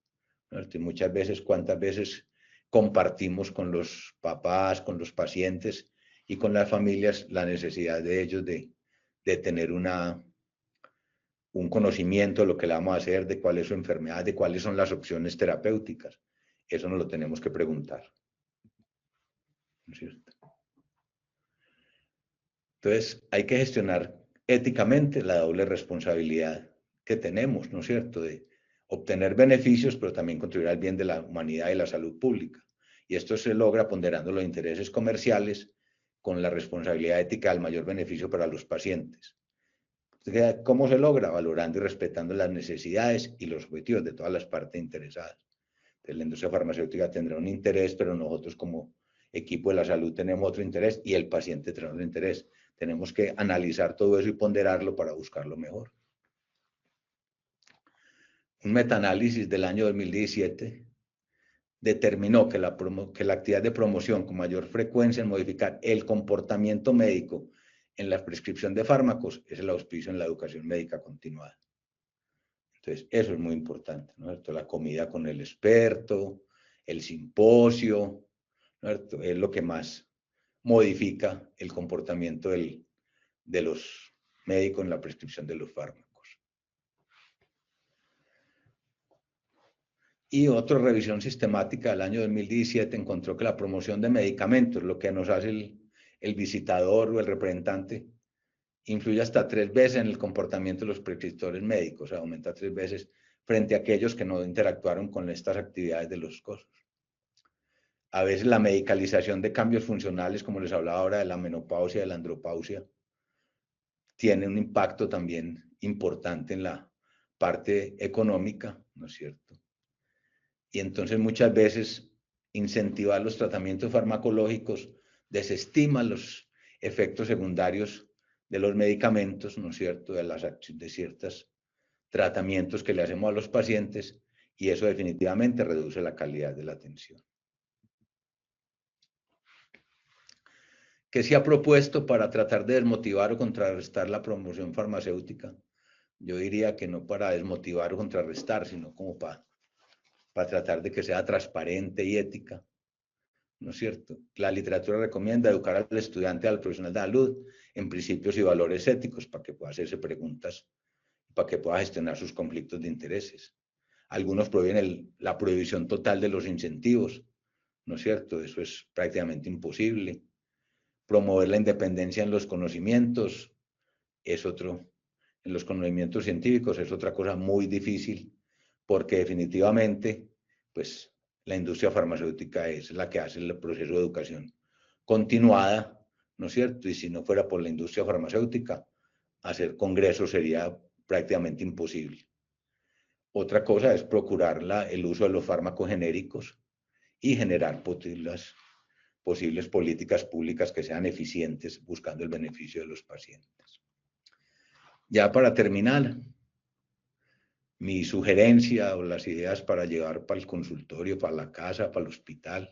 ¿no? Y muchas veces, cuántas veces compartimos con los papás, con los pacientes y con las familias la necesidad de ellos de tener un conocimiento de lo que le vamos a hacer, de cuál es su enfermedad, de cuáles son las opciones terapéuticas. Eso nos lo tenemos que preguntar, ¿no es cierto? Entonces, hay que gestionar éticamente la doble responsabilidad que tenemos, ¿no es cierto?, de obtener beneficios, pero también contribuir al bien de la humanidad y la salud pública. Y esto se logra ponderando los intereses comerciales con la responsabilidad ética al mayor beneficio para los pacientes. ¿Cómo se logra? Valorando y respetando las necesidades y los objetivos de todas las partes interesadas. Entonces, la industria farmacéutica tendrá un interés, pero nosotros como equipo de la salud tenemos otro interés y el paciente tendrá otro interés. Tenemos que analizar todo eso y ponderarlo para buscar lo mejor. Un metaanálisis del año 2017 determinó que la actividad de promoción con mayor frecuencia en modificar el comportamiento médico en la prescripción de fármacos es el auspicio en la educación médica continuada. Entonces, eso es muy importante, ¿no es cierto? La comida con el experto, el simposio, ¿no es cierto? Es lo que más modifica el comportamiento de los médicos en la prescripción de los fármacos. Y otra revisión sistemática del año 2017 encontró que la promoción de medicamentos, lo que nos hace el visitador o el representante, influye hasta 3 veces en el comportamiento de los prescriptores médicos, o sea, aumenta 3 veces frente a aquellos que no interactuaron con estas actividades de los COSOS. A veces la medicalización de cambios funcionales, como les hablaba ahora de la menopausia, de la andropausia, tiene un impacto también importante en la parte económica, ¿no es cierto? Y entonces muchas veces incentivar los tratamientos farmacológicos desestima los efectos secundarios de los medicamentos, ¿no es cierto?, de ciertos tratamientos que le hacemos a los pacientes, y eso definitivamente reduce la calidad de la atención. ¿Qué se ha propuesto para tratar de desmotivar o contrarrestar la promoción farmacéutica? Yo diría que no para desmotivar o contrarrestar, sino como para tratar de que sea transparente y ética, ¿no es cierto? La literatura recomienda educar al estudiante, al profesional de salud, en principios y valores éticos para que pueda hacerse preguntas, para que pueda gestionar sus conflictos de intereses. Algunos prohíben la prohibición total de los incentivos, ¿no es cierto? Eso es prácticamente imposible. Promover la independencia en los conocimientos es otro, en los conocimientos científicos es otra cosa muy difícil, porque definitivamente, pues, la industria farmacéutica es la que hace el proceso de educación continuada, ¿no es cierto? Y si no fuera por la industria farmacéutica, hacer congresos sería prácticamente imposible. Otra cosa es procurar el uso de los fármacos genéricos y generar posibles políticas públicas que sean eficientes buscando el beneficio de los pacientes. Ya para terminar, mi sugerencia o las ideas para llevar para el consultorio, para la casa, para el hospital,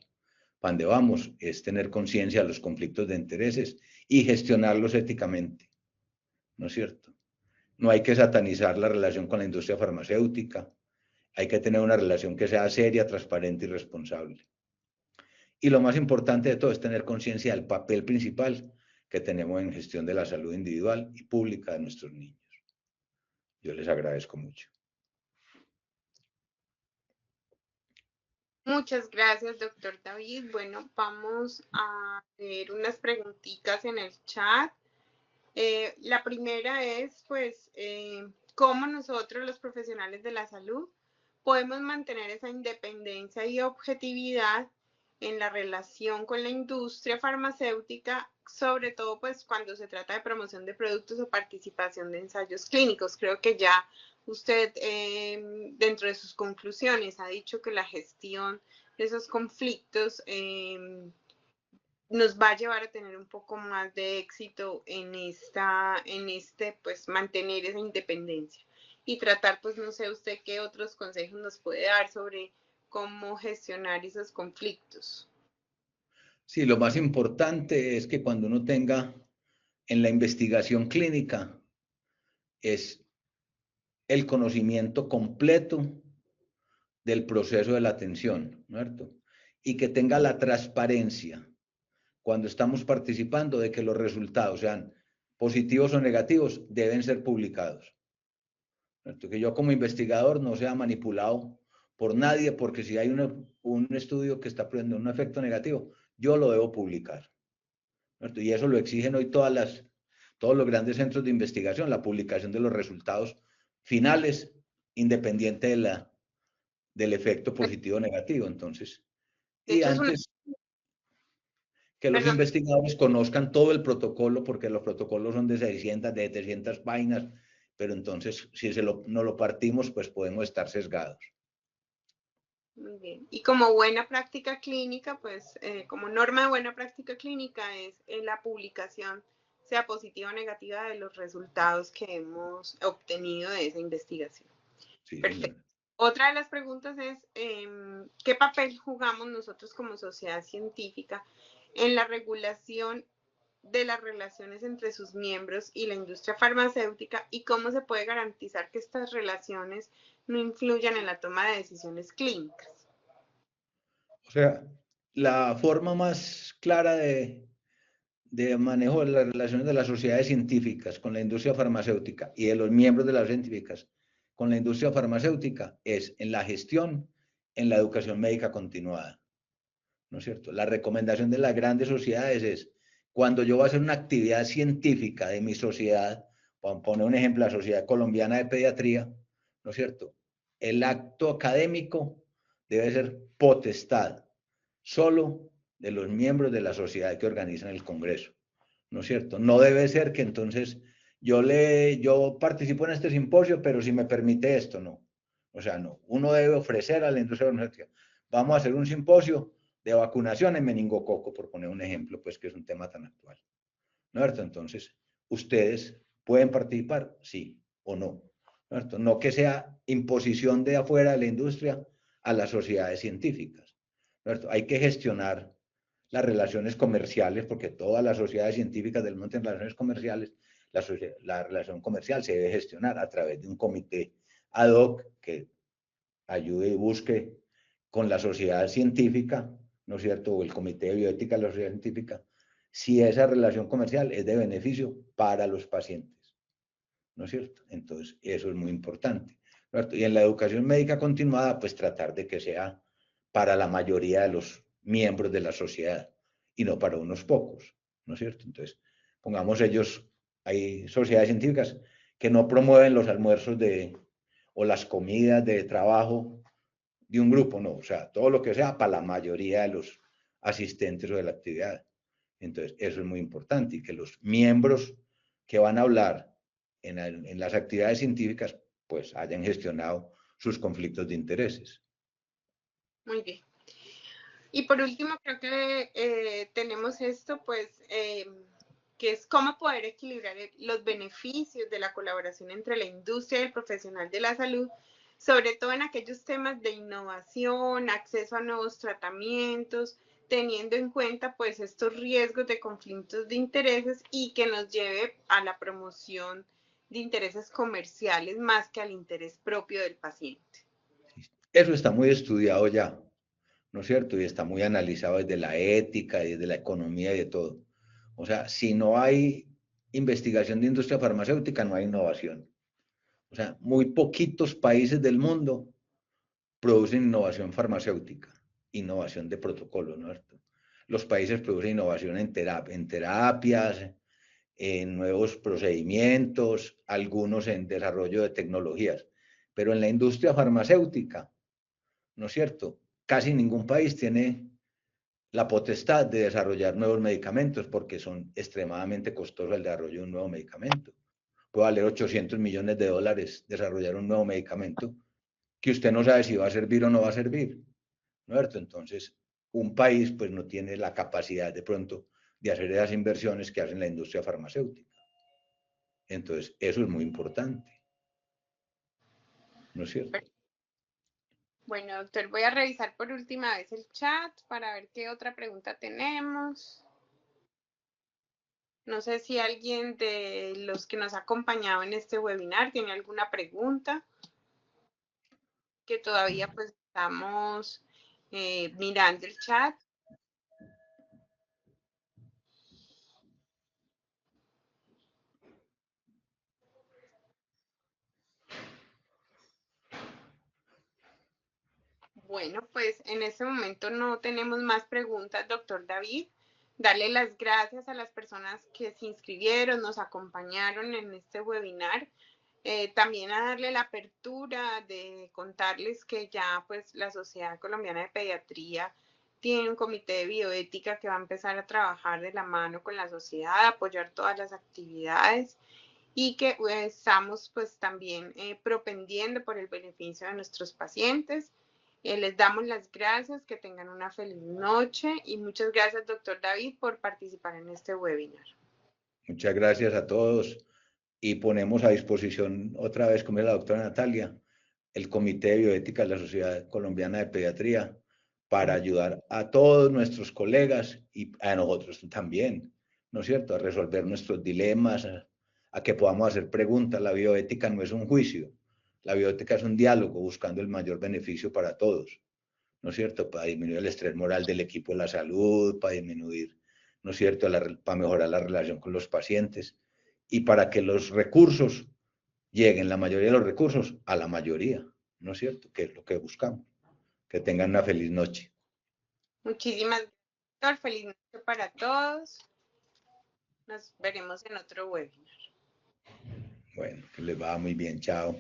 para donde vamos, es tener conciencia de los conflictos de intereses y gestionarlos éticamente, ¿no es cierto? No hay que satanizar la relación con la industria farmacéutica, hay que tener una relación que sea seria, transparente y responsable. Y lo más importante de todo es tener conciencia del papel principal que tenemos en gestión de la salud individual y pública de nuestros niños. Yo les agradezco mucho. Muchas gracias, doctor David. Bueno, vamos a ver unas preguntitas en el chat. La primera es, pues, cómo nosotros los profesionales de la salud podemos mantener esa independencia y objetividad en la relación con la industria farmacéutica, sobre todo pues cuando se trata de promoción de productos o participación de ensayos clínicos. Creo que ya usted dentro de sus conclusiones ha dicho que la gestión de esos conflictos nos va a llevar a tener un poco más de éxito pues, mantener esa independencia y tratar, pues, no sé usted qué otros consejos nos puede dar sobre cómo gestionar esos conflictos. Sí, lo más importante es que cuando uno tenga en la investigación clínica es el conocimiento completo del proceso de la atención, ¿no es cierto? Y que tenga la transparencia cuando estamos participando de que los resultados, sean positivos o negativos, deben ser publicados. ¿No es cierto? Que yo como investigador no sea manipulado por nadie, porque si hay un estudio que está produciendo un efecto negativo, yo lo debo publicar. ¿No es cierto? Y eso lo exigen hoy todos los grandes centros de investigación, la publicación de los resultados finales, independiente del efecto positivo o negativo. Entonces, De y hecho, antes que los perdón, investigadores conozcan todo el protocolo, porque los protocolos son de 600, de 700 páginas, pero entonces si no lo partimos, pues podemos estar sesgados. muy bien. Y como buena práctica clínica, pues como norma de buena práctica clínica es la publicación, sea positiva o negativa, de los resultados que hemos obtenido de esa investigación. Sí, Perfecto. señora. Otra de las preguntas es, ¿qué papel jugamos nosotros como sociedad científica en la regulación de las relaciones entre sus miembros y la industria farmacéutica y cómo se puede garantizar que estas relaciones no influyan en la toma de decisiones clínicas? O sea, la forma más clara de manejo de las relaciones de las sociedades científicas con la industria farmacéutica y de los miembros de las científicas con la industria farmacéutica es en la gestión, en la educación médica continuada, ¿no es cierto? La recomendación de las grandes sociedades es, cuando yo voy a hacer una actividad científica de mi sociedad, vamos a poner un ejemplo, la Sociedad Colombiana de Pediatría, ¿no es cierto? El acto académico debe ser potestad solo de los miembros de la sociedad que organizan el Congreso, ¿no es cierto? No debe ser que entonces yo participo en este simposio, pero si me permite esto, no. O sea, no. Uno debe ofrecer a la industria farmacéutica, vamos a hacer un simposio de vacunación en meningococo, por poner un ejemplo, pues que es un tema tan actual, ¿no es cierto? Entonces, ustedes pueden participar, sí o no, ¿no es cierto? No que sea imposición de afuera de la industria a las sociedades científicas, ¿no es cierto? Hay que gestionar las relaciones comerciales, porque todas las sociedades científicas del mundo tienen relaciones comerciales, la relación comercial se debe gestionar a través de un comité ad hoc que ayude y busque con la sociedad científica, ¿no es cierto?, o el comité de bioética de la sociedad científica, si esa relación comercial es de beneficio para los pacientes, ¿no es cierto? Entonces, eso es muy importante, ¿no es cierto? Y en la educación médica continuada, pues tratar de que sea para la mayoría de los miembros de la sociedad y no para unos pocos, ¿no es cierto? Entonces, pongamos ellos, hay sociedades científicas que no promueven los almuerzos o las comidas de trabajo de un grupo, no, o sea, todo lo que sea para la mayoría de los asistentes o de la actividad. Entonces, eso es muy importante y que los miembros que van a hablar en las actividades científicas, pues hayan gestionado sus conflictos de intereses. Muy bien. Y por último, creo que tenemos esto, pues, que es cómo poder equilibrar los beneficios de la colaboración entre la industria y el profesional de la salud, sobre todo en aquellos temas de innovación, acceso a nuevos tratamientos, teniendo en cuenta pues estos riesgos de conflictos de intereses y que nos lleve a la promoción de intereses comerciales más que al interés propio del paciente. Eso está muy estudiado ya, ¿no es cierto? Y está muy analizado desde la ética, desde la economía y de todo. O sea, si no hay investigación de industria farmacéutica, no hay innovación. O sea, muy poquitos países del mundo producen innovación farmacéutica, innovación de protocolos, ¿no es cierto? Los países producen innovación en terapias, en nuevos procedimientos, algunos en desarrollo de tecnologías, pero en la industria farmacéutica, ¿no es cierto? Casi ningún país tiene la potestad de desarrollar nuevos medicamentos porque son extremadamente costosos el desarrollo de un nuevo medicamento. Puede valer 800 millones de dólares desarrollar un nuevo medicamento que usted no sabe si va a servir o no va a servir, ¿no es cierto? Entonces, un país pues no tiene la capacidad de pronto de hacer esas inversiones que hace la industria farmacéutica. Entonces, eso es muy importante, ¿no es cierto? Bueno, doctor, voy a revisar por última vez el chat para ver qué otra pregunta tenemos. No sé si alguien de los que nos ha acompañado en este webinar tiene alguna pregunta, que todavía pues estamos mirando el chat. Bueno, pues en este momento no tenemos más preguntas, doctor David. Darle las gracias a las personas que se inscribieron, nos acompañaron en este webinar. También a darle la apertura de contarles que ya pues la Sociedad Colombiana de Pediatría tiene un comité de bioética que va a empezar a trabajar de la mano con la sociedad, a apoyar todas las actividades y que estamos pues también propendiendo por el beneficio de nuestros pacientes. Les damos las gracias, que tengan una feliz noche y muchas gracias, doctor David, por participar en este webinar. Muchas gracias a todos y ponemos a disposición otra vez, como es la doctora Natalia, el Comité de Bioética de la Sociedad Colombiana de Pediatría para ayudar a todos nuestros colegas y a nosotros también, ¿no es cierto?, a resolver nuestros dilemas, a que podamos hacer preguntas. La bioética no es un juicio, la bioética es un diálogo buscando el mayor beneficio para todos, ¿no es cierto?, para disminuir el estrés moral del equipo de la salud, para disminuir, ¿no es cierto?, para mejorar la relación con los pacientes y para que los recursos lleguen, la mayoría de los recursos, a la mayoría, ¿no es cierto?, que es lo que buscamos. Que tengan una feliz noche. Muchísimas gracias, doctor. Feliz noche para todos. Nos veremos en otro webinar. Bueno, que les va muy bien. Chao.